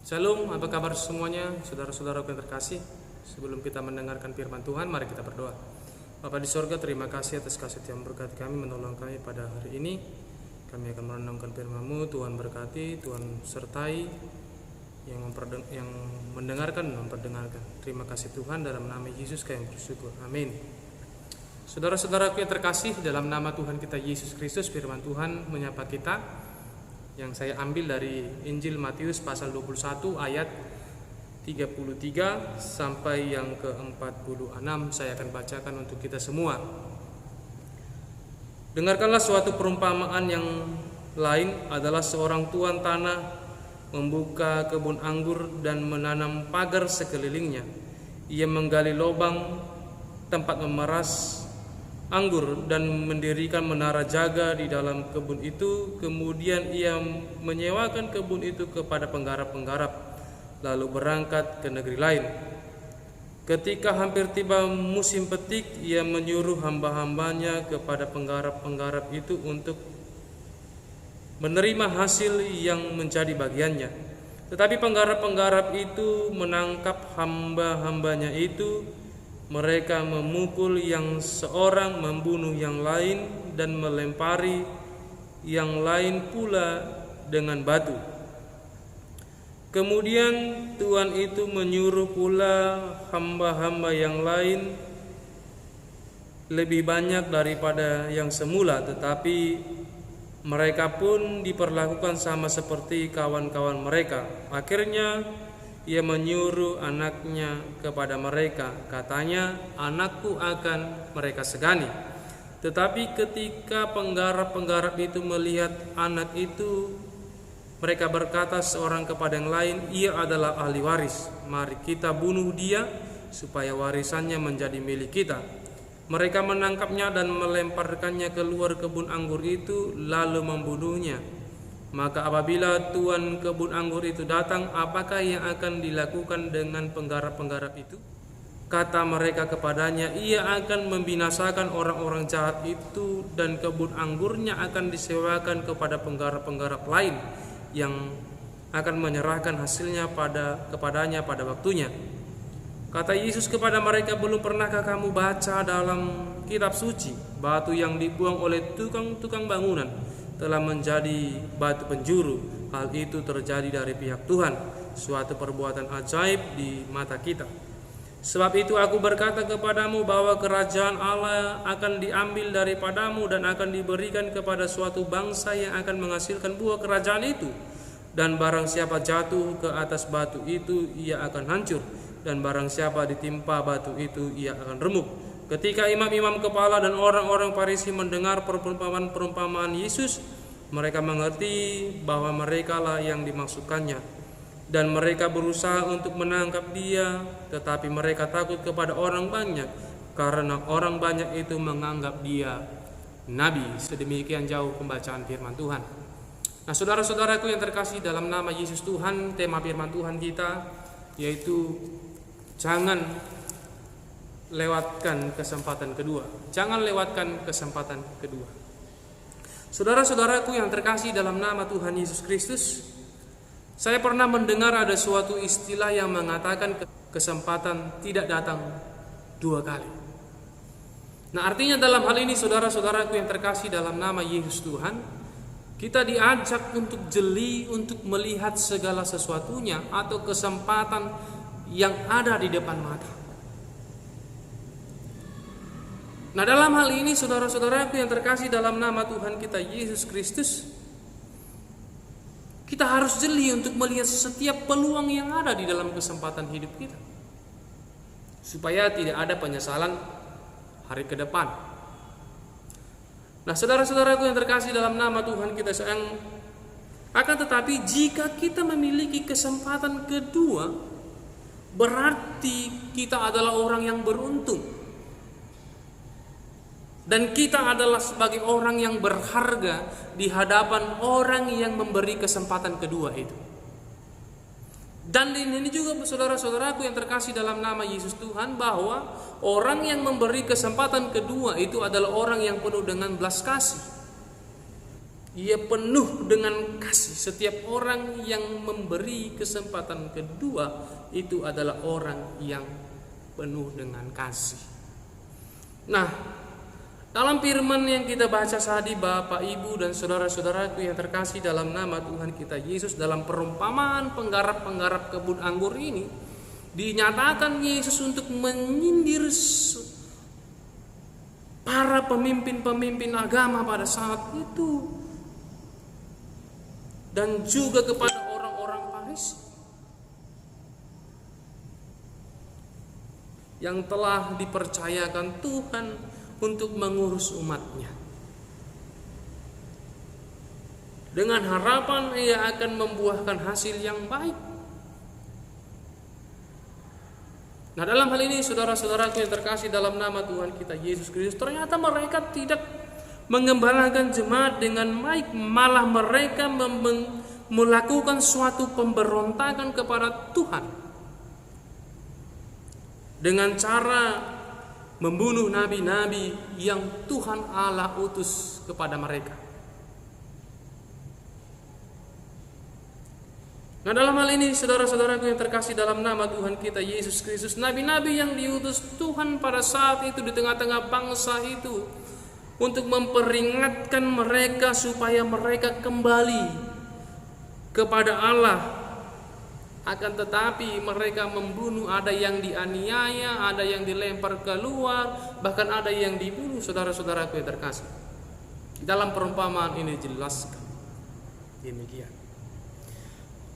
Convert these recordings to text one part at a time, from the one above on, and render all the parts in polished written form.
Shalom, apa kabar semuanya, saudara-saudaraku yang terkasih? Sebelum kita mendengarkan firman Tuhan, mari kita berdoa. Bapa di sorga, terima kasih atas kasih yang berkati kami, menolong kami pada hari ini. Kami akan merenungkan firman-Mu. Tuhan berkati, Tuhan sertai yang mendengarkan dan memperdengarkan. Terima kasih Tuhan, dalam nama Yesus kami bersyukur. Amin. Saudara-saudaraku yang terkasih, dalam nama Tuhan kita Yesus Kristus, firman Tuhan menyapa kita yang saya ambil dari Injil Matius pasal 21 ayat 33 sampai yang ke-46. Saya akan bacakan untuk kita semua. Dengarkanlah suatu perumpamaan yang lain adalah seorang tuan tanah membuka kebun anggur dan menanam pagar sekelilingnya. Ia menggali lubang tempat memeras anggur dan mendirikan menara jaga di dalam kebun itu. Kemudian ia menyewakan kebun itu kepada penggarap-penggarap, lalu berangkat ke negeri lain. Ketika hampir tiba musim petik, ia menyuruh hamba-hambanya kepada penggarap-penggarap itu untuk menerima hasil yang menjadi bagiannya. Tetapi penggarap-penggarap itu menangkap hamba-hambanya itu. Mereka memukul yang seorang, membunuh yang lain, dan melempari yang lain pula dengan batu. Kemudian tuan itu menyuruh pula hamba-hamba yang lain lebih banyak daripada yang semula, tetapi mereka pun diperlakukan sama seperti kawan-kawan mereka. Akhirnya ia menyuruh anaknya kepada mereka. Katanya, anakku akan mereka segani. Tetapi ketika penggarap-penggarap itu melihat anak itu, mereka berkata seorang kepada yang lain, ia adalah ahli waris. Mari kita bunuh dia supaya warisannya menjadi milik kita. Mereka menangkapnya dan melemparkannya keluar kebun anggur itu, lalu membunuhnya. Maka apabila tuan kebun anggur itu datang, apakah yang akan dilakukan dengan penggarap-penggarap itu? Kata mereka kepadanya, ia akan membinasakan orang-orang jahat itu, dan kebun anggurnya akan disewakan kepada penggarap-penggarap lain yang akan menyerahkan hasilnya kepadanya pada waktunya. Kata Yesus kepada mereka, belum pernahkah kamu baca dalam kitab suci, batu yang dibuang oleh tukang-tukang bangunan telah menjadi batu penjuru? Hal itu terjadi dari pihak Tuhan, suatu perbuatan ajaib di mata kita. Sebab itu aku berkata kepadamu bahwa kerajaan Allah akan diambil daripadamu dan akan diberikan kepada suatu bangsa yang akan menghasilkan buah kerajaan itu. Dan barang siapa jatuh ke atas batu itu, ia akan hancur, dan barang siapa ditimpa batu itu, ia akan remuk. Ketika imam-imam kepala dan orang-orang Farisi mendengar perumpamaan Yesus, mereka mengerti bahwa merekalah yang dimaksudkannya, dan mereka berusaha untuk menangkap dia, tetapi mereka takut kepada orang banyak, karena orang banyak itu menganggap dia nabi. Sedemikian jauh pembacaan firman Tuhan. Nah, saudara-saudaraku yang terkasih, dalam nama Yesus Tuhan, tema firman Tuhan kita yaitu jangan lewatkan kesempatan kedua. Jangan lewatkan kesempatan kedua. Saudara-saudaraku yang terkasih dalam nama Tuhan Yesus Kristus, saya pernah mendengar ada suatu istilah yang mengatakan kesempatan tidak datang dua kali. Nah, artinya dalam hal ini, saudara-saudaraku yang terkasih dalam nama Yesus Tuhan, kita diajak untuk jeli, untuk melihat segala sesuatunya atau kesempatan yang ada di depan mata. Nah, dalam hal ini, saudara-saudaraku yang terkasih dalam nama Tuhan kita Yesus Kristus, kita harus jeli untuk melihat setiap peluang yang ada di dalam kesempatan hidup kita, supaya tidak ada penyesalan hari ke depan. Nah, saudara-saudaraku yang terkasih dalam nama Tuhan kita sayang, akan tetapi jika kita memiliki kesempatan kedua, berarti kita adalah orang yang beruntung. Dan kita adalah sebagai orang yang berharga di hadapan orang yang memberi kesempatan kedua itu. Dan ini juga, saudara-saudaraku yang terkasih dalam nama Yesus Tuhan, bahwa orang yang memberi kesempatan kedua itu adalah orang yang penuh dengan belas kasih. ia penuh dengan kasih. Setiap orang yang memberi kesempatan kedua itu adalah orang yang penuh dengan kasih. Nah, dalam firman yang kita baca tadi, Bapak, Ibu, dan saudara-saudaraku yang terkasih dalam nama Tuhan kita Yesus, dalam perumpamaan penggarap-penggarap kebun anggur ini, dinyatakan Yesus untuk menyindir para pemimpin-pemimpin agama pada saat itu, dan juga kepada orang-orang Farisi yang telah dipercayakan Tuhan untuk mengurus umatnya, dengan harapan ia akan membuahkan hasil yang baik. Nah, dalam hal ini saudara-saudaraku yang terkasih dalam nama Tuhan kita Yesus Kristus, ternyata mereka tidak mengembalakan jemaat dengan baik, malah mereka melakukan suatu pemberontakan kepada Tuhan dengan cara membunuh nabi-nabi yang Tuhan Allah utus kepada mereka. Nah, dalam hal ini saudara-saudaraku yang terkasih dalam nama Tuhan kita Yesus Kristus, nabi-nabi yang diutus Tuhan pada saat itu di tengah-tengah bangsa itu untuk memperingatkan mereka supaya mereka kembali kepada Allah. Akan tetapi mereka membunuh, ada yang dianiaya, ada yang dilempar keluar, bahkan ada yang dibunuh, saudara-saudaraku yang terkasih. Dalam perumpamaan ini dijelaskan demikian.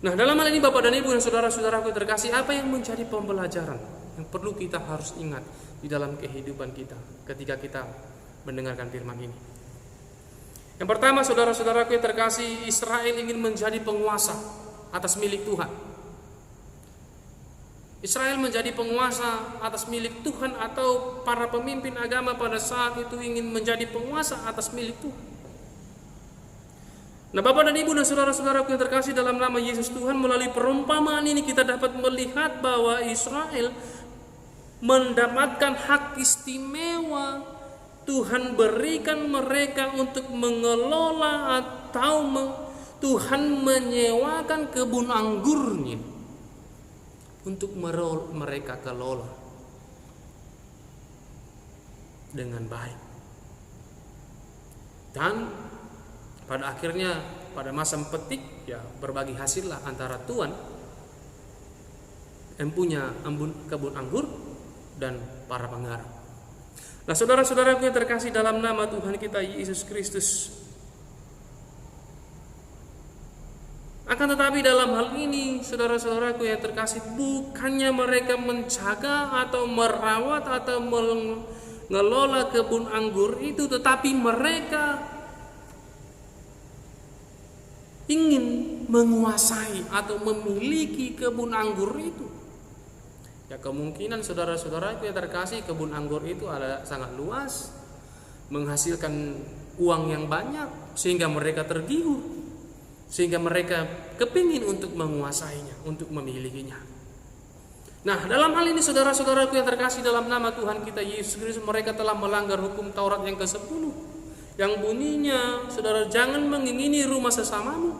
Nah, dalam hal ini Bapak dan Ibu dan saudara-saudaraku yang terkasih, apa yang menjadi pembelajaran yang perlu kita harus ingat di dalam kehidupan kita ketika kita mendengarkan firman ini? Yang pertama, saudara-saudaraku yang terkasih, Israel ingin menjadi penguasa atas milik Tuhan. Israel menjadi penguasa atas milik Tuhan, atau para pemimpin agama pada saat itu ingin menjadi penguasa atas milik Tuhan. Nah, Bapak dan Ibu dan saudara-saudaraku yang terkasih dalam nama Yesus Tuhan, melalui perumpamaan ini kita dapat melihat bahwa Israel mendapatkan hak istimewa. Tuhan berikan mereka untuk mengelola, atau Tuhan menyewakan kebun anggurnya untuk mereka kelola dengan baik. Dan pada akhirnya pada masa petik ya berbagi hasillah antara Tuhan yang punya kebun anggur dan para penggarap. Nah, saudara-saudaraku yang terkasih dalam nama Tuhan kita Yesus Kristus, akan tetapi dalam hal ini saudara-saudaraku yang terkasih, bukannya mereka menjaga atau merawat atau mengelola kebun anggur itu, tetapi mereka ingin menguasai atau memiliki kebun anggur itu. Ya, kemungkinan saudara-saudaraku yang terkasih, kebun anggur itu ada sangat luas, menghasilkan uang yang banyak, sehingga mereka tergiur, sehingga mereka kepingin untuk menguasainya, untuk memilikinya. Nah, dalam hal ini saudara-saudaraku yang terkasih dalam nama Tuhan kita Yesus Kristus, mereka telah melanggar hukum Taurat yang ke-10, yang bunyinya, saudara, jangan mengingini rumah sesamamu,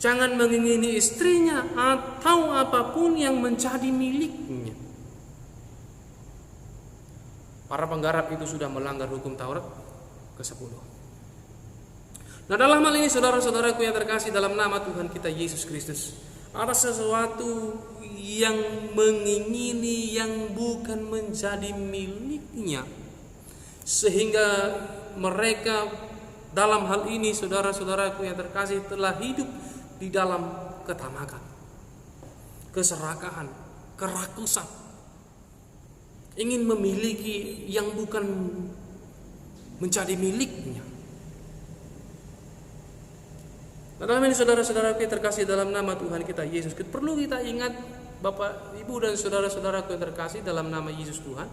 jangan mengingini istrinya atau apapun yang menjadi miliknya. Para penggarap itu sudah melanggar hukum Taurat ke-10. Nah, dalam hal ini saudara-saudaraku yang terkasih dalam nama Tuhan kita Yesus Kristus, ada sesuatu yang mengingini yang bukan menjadi miliknya, sehingga mereka dalam hal ini saudara-saudaraku yang terkasih telah hidup di dalam ketamakan, keserakahan, kerakusan, ingin memiliki yang bukan menjadi miliknya. Nah, dalam ini saudara-saudaraku yang terkasih dalam nama Tuhan kita Yesus, perlu kita ingat Bapak, Ibu dan saudara-saudaraku yang terkasih dalam nama Yesus Tuhan,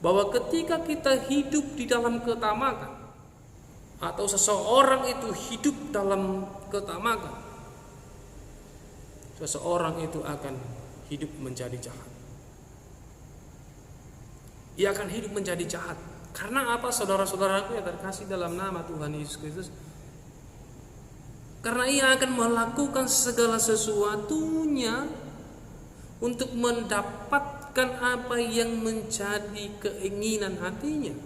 bahwa ketika kita hidup di dalam ketamakan, atau seseorang itu hidup dalam ketamakan, seseorang itu akan hidup menjadi jahat. Ia akan hidup menjadi jahat. Karena apa, saudara-saudaraku yang terkasih dalam nama Tuhan Yesus Kristus? Karena ia akan melakukan segala sesuatunya untuk mendapatkan apa yang menjadi keinginan hatinya.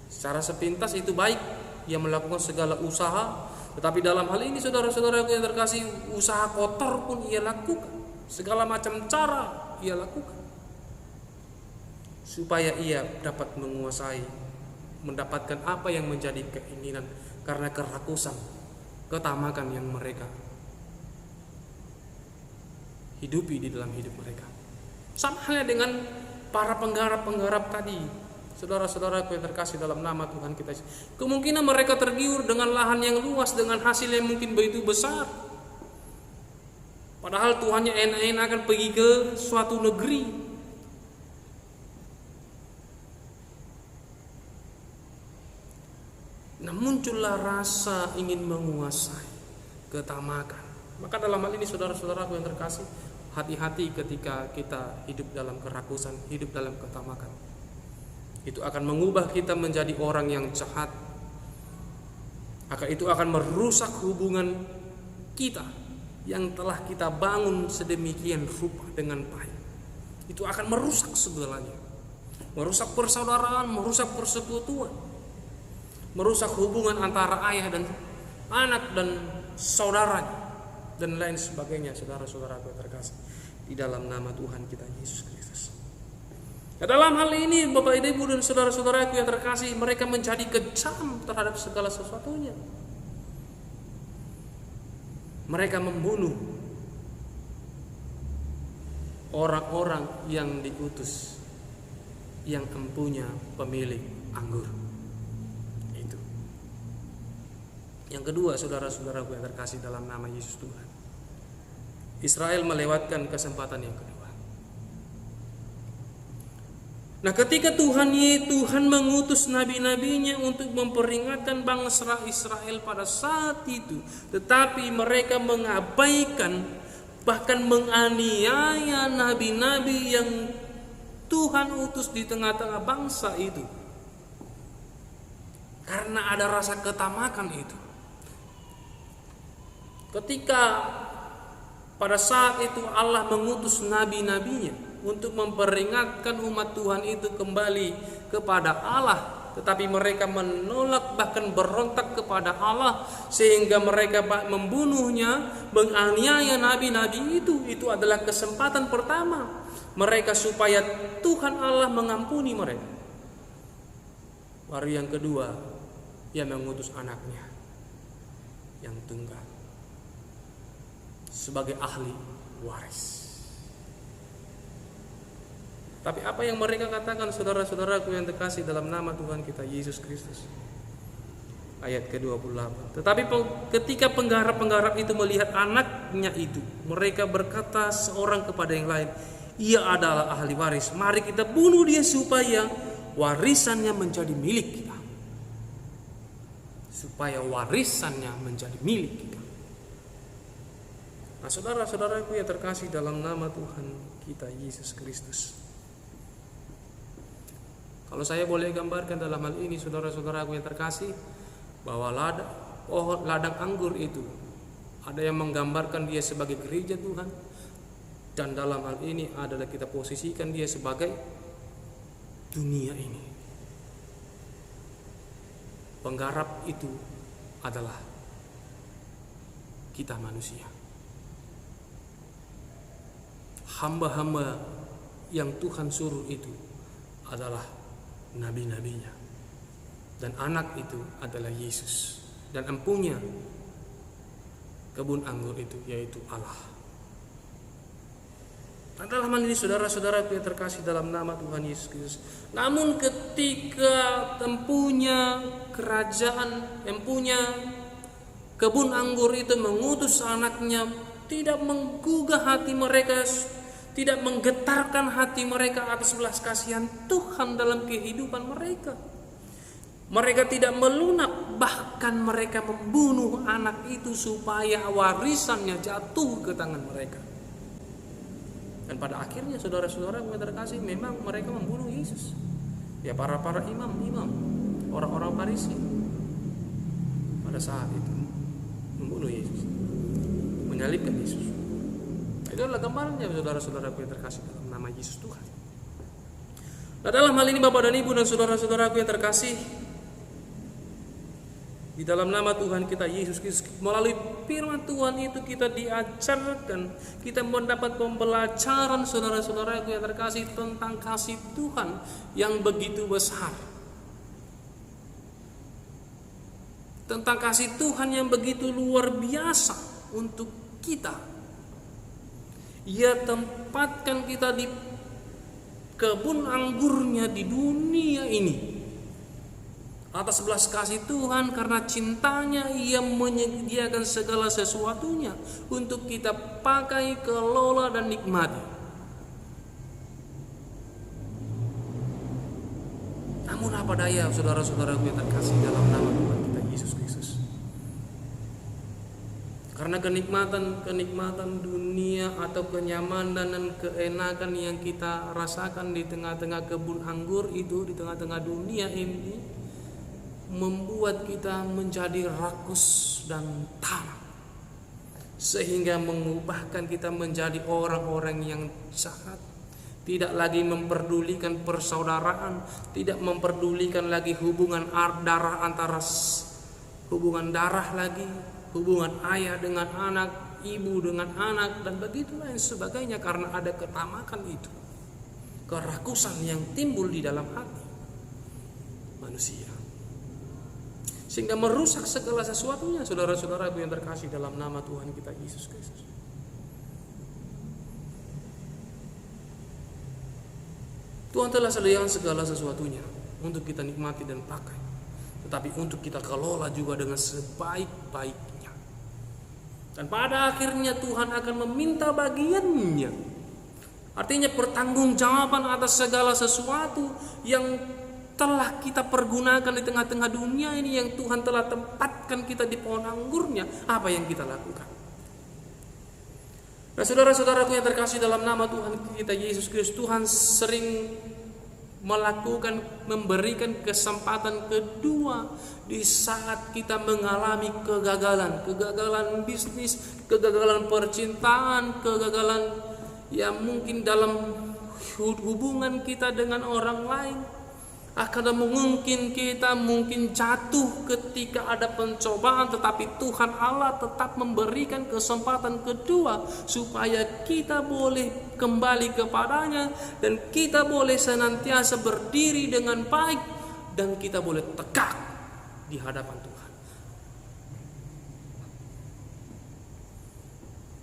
Secara sepintas itu baik, ia melakukan segala usaha, tetapi dalam hal ini saudara-saudaraku yang terkasih, usaha kotor pun ia lakukan. Segala macam cara ia lakukan supaya ia dapat menguasai, mendapatkan apa yang menjadi keinginan karena kerakusan, ketamakan yang mereka hidupi di dalam hidup mereka. Sama halnya dengan para penggarap-penggarap tadi, saudara-saudaraku yang terkasih dalam nama Tuhan kita. Kemungkinan mereka tergiur dengan lahan yang luas, dengan hasil yang mungkin begitu besar. Padahal Tuhannya enak-enak akan pergi ke suatu negeri. Nah, muncullah rasa ingin menguasai, ketamakan. Maka dalam hal ini saudara-saudaraku yang terkasih, hati-hati ketika kita hidup dalam kerakusan, hidup dalam ketamakan. Itu akan mengubah kita menjadi orang yang jahat. Itu akan merusak hubungan kita yang telah kita bangun sedemikian rupa dengan baik. Itu akan merusak segalanya. Merusak persaudaraan, merusak persekutuan, merusak hubungan antara ayah dan anak dan saudaranya, dan lain sebagainya, saudara-saudaraku yang terkasih di dalam nama Tuhan kita Yesus Kristus. Nah, dalam hal ini Bapak Ibu dan saudara-saudaraku yang terkasih, mereka menjadi kejam terhadap segala sesuatunya. Mereka membunuh orang-orang yang diutus, yang empunya pemilik anggur. Yang kedua, saudara-saudaraku yang terkasih dalam nama Yesus Tuhan, Israel melewatkan kesempatan yang kedua. Nah, ketika Tuhan mengutus nabi-nabinya untuk memperingatkan bangsa Israel pada saat itu, tetapi mereka mengabaikan, bahkan menganiaya nabi-nabi yang Tuhan utus di tengah-tengah bangsa itu, karena ada rasa ketamakan itu. Ketika pada saat itu Allah mengutus nabi-nabinya untuk memperingatkan umat Tuhan itu kembali kepada Allah, tetapi mereka menolak, bahkan berontak kepada Allah, sehingga mereka membunuhnya, menganiaya nabi-nabi itu adalah kesempatan pertama mereka supaya Tuhan Allah mengampuni mereka. Baru yang kedua, ia mengutus anaknya yang tunggal sebagai ahli waris. Tapi apa yang mereka katakan, saudara-saudaraku yang terkasih dalam nama Tuhan kita Yesus Kristus? Ayat ke-28. Tetapi ketika penggarap-penggarap itu melihat anaknya itu, mereka berkata seorang kepada yang lain, ia adalah ahli waris, mari kita bunuh dia supaya warisannya menjadi milik kita. Supaya warisannya menjadi milik kita. Nah, saudara-saudaraku yang terkasih dalam nama Tuhan kita Yesus Kristus, kalau saya boleh gambarkan dalam hal ini, saudara-saudaraku yang terkasih, bahwa ladang anggur itu ada yang menggambarkan dia sebagai gereja Tuhan, dan dalam hal ini adalah kita posisikan dia sebagai dunia ini. Penggarap itu adalah kita manusia, hamba-hamba yang Tuhan suruh itu adalah nabi-nabinya, dan anak itu adalah Yesus, dan empunya kebun anggur itu yaitu Allah. Nah, dalam hal ini saudara-saudaraku yang terkasih dalam nama Tuhan Yesus Kristus, namun ketika empunya kerajaan, empunya kebun anggur itu mengutus anaknya, tidak menggugah hati mereka, tidak menggetarkan hati mereka atas belas kasihan Tuhan dalam kehidupan mereka. Mereka tidak melunak, bahkan mereka membunuh anak itu supaya warisannya jatuh ke tangan mereka. Dan pada akhirnya saudara-saudara yang terkasih, memang mereka membunuh Yesus. Ya para imam, orang-orang Farisi pada saat itu membunuh Yesus, menyalibkan Yesus. Itu adalah gambarannya, saudara-saudaraku yang terkasih dalam nama Yesus Tuhan. Nah, dalam hal ini Bapak dan Ibu dan saudara-saudaraku yang terkasih, di dalam nama Tuhan kita Yesus Kristus, melalui firman Tuhan itu kita diajarkan, kita mendapat pembelajaran saudara-saudaraku yang terkasih tentang kasih Tuhan yang begitu besar. Tentang kasih Tuhan yang begitu luar biasa untuk kita. Ia tempatkan kita di kebun anggurnya di dunia ini. Atas belas kasih Tuhan, karena cintanya Ia menyediakan segala sesuatunya untuk kita pakai, kelola, dan nikmati. Namun apa daya saudara-saudaraku yang terkasih dalam nama Tuhan kita Yesus Kristus, karena kenikmatan dunia atau kenyamanan dan keenakan yang kita rasakan di tengah-tengah kebun anggur itu, di tengah-tengah dunia ini, membuat kita menjadi rakus dan tamak, sehingga mengubahkan kita menjadi orang-orang yang jahat. Tidak lagi memperdulikan persaudaraan, tidak memperdulikan lagi hubungan darah antara hubungan darah lagi, hubungan ayah dengan anak, ibu dengan anak, dan begitu lain sebagainya, karena ada ketamakan itu, kerakusan yang timbul di dalam hati manusia, sehingga merusak segala sesuatunya saudara-saudaraku yang terkasih dalam nama Tuhan kita Yesus Kristus. Tuhan telah sediakan segala sesuatunya untuk kita nikmati dan pakai, tetapi untuk kita kelola juga dengan sebaik-baiknya. Dan pada akhirnya Tuhan akan meminta bagiannya. Artinya pertanggungjawaban atas segala sesuatu yang telah kita pergunakan di tengah-tengah dunia ini, yang Tuhan telah tempatkan kita di pohon anggurnya. Apa yang kita lakukan? Nah, saudara-saudaraku yang terkasih dalam nama Tuhan kita Yesus Kristus, Tuhan sering memberikan kesempatan kedua di saat kita mengalami kegagalan bisnis, kegagalan percintaan, kegagalan yang mungkin dalam hubungan kita dengan orang lain. Akan mungkin kita jatuh ketika ada pencobaan, tetapi Tuhan Allah tetap memberikan kesempatan kedua supaya kita boleh kembali kepadanya, dan kita boleh senantiasa berdiri dengan baik, dan kita boleh tegak di hadapan Tuhan.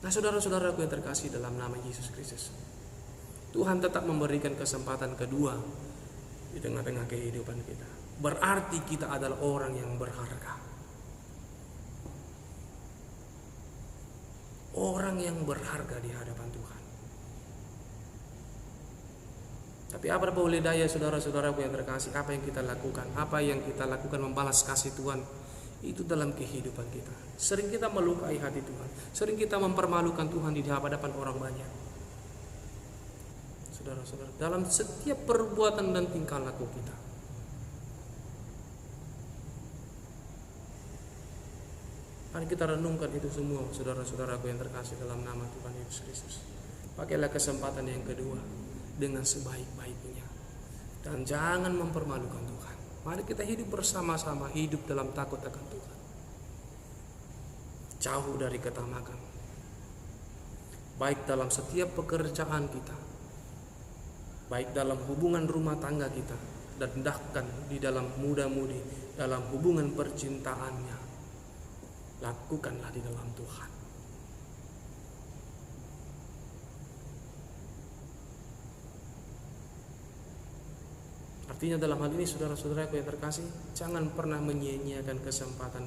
Nah, saudara-saudaraku yang terkasih dalam nama Yesus Kristus, Tuhan tetap memberikan kesempatan kedua di tengah-tengah kehidupan kita. Berarti kita adalah orang yang berharga. Orang yang berharga di hadapan Tuhan. Tapi apa boleh daya saudara-saudaraku yang terkasih, apa yang kita lakukan? Apa yang kita lakukan membalas kasih Tuhan itu dalam kehidupan kita. Sering kita melukai hati Tuhan. Sering kita mempermalukan Tuhan di hadapan orang banyak. Saudara-saudara, dalam setiap perbuatan dan tingkah laku kita. Mari kita renungkan itu semua saudara-saudaraku yang terkasih dalam nama Tuhan Yesus Kristus. Pakailah kesempatan yang kedua dengan sebaik-baiknya, dan jangan mempermalukan Tuhan. Mari kita hidup bersama-sama, hidup dalam takut akan Tuhan, jauh dari ketamakan, baik dalam setiap pekerjaan kita, baik dalam hubungan rumah tangga kita, dan bahkan di dalam muda-mudi, dalam hubungan percintaannya. Lakukanlah di dalam Tuhan. Artinya dalam hal ini saudara-saudaraku yang terkasih, jangan pernah menyia-nyiakan kesempatan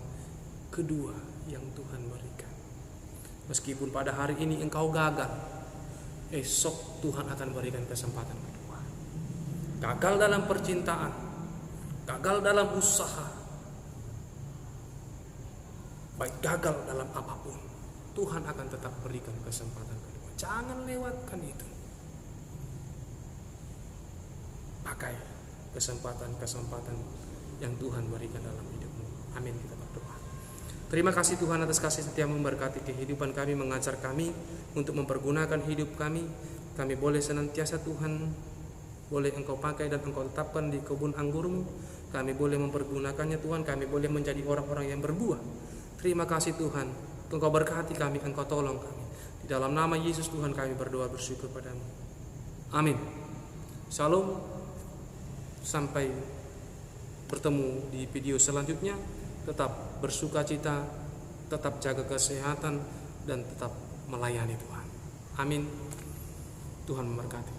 kedua yang Tuhan berikan. Meskipun pada hari ini engkau gagal, esok Tuhan akan berikan kesempatan kedua. Gagal dalam percintaan, gagal dalam usaha, baik gagal dalam apapun, Tuhan akan tetap berikan kesempatan kedua. Jangan lewatkan itu. Pakai kesempatan-kesempatan yang Tuhan berikan dalam hidupmu. Amin. Kita berdoa. Terima kasih Tuhan atas kasih setia memberkati kehidupan kami, mengajar kami untuk mempergunakan hidup kami. Kami boleh senantiasa Tuhan, boleh Engkau pakai dan Engkau tetapkan di kebun anggurmu. Kami boleh mempergunakannya Tuhan, kami boleh menjadi orang-orang yang berbuah. Terima kasih Tuhan, Engkau berkati kami, Engkau tolong kami. Di dalam nama Yesus Tuhan kami berdoa bersyukur padamu. Amin. Shalom. Sampai bertemu di video selanjutnya. Tetap bersuka cita, tetap jaga kesehatan, dan tetap melayani Tuhan. Amin. Tuhan memberkati.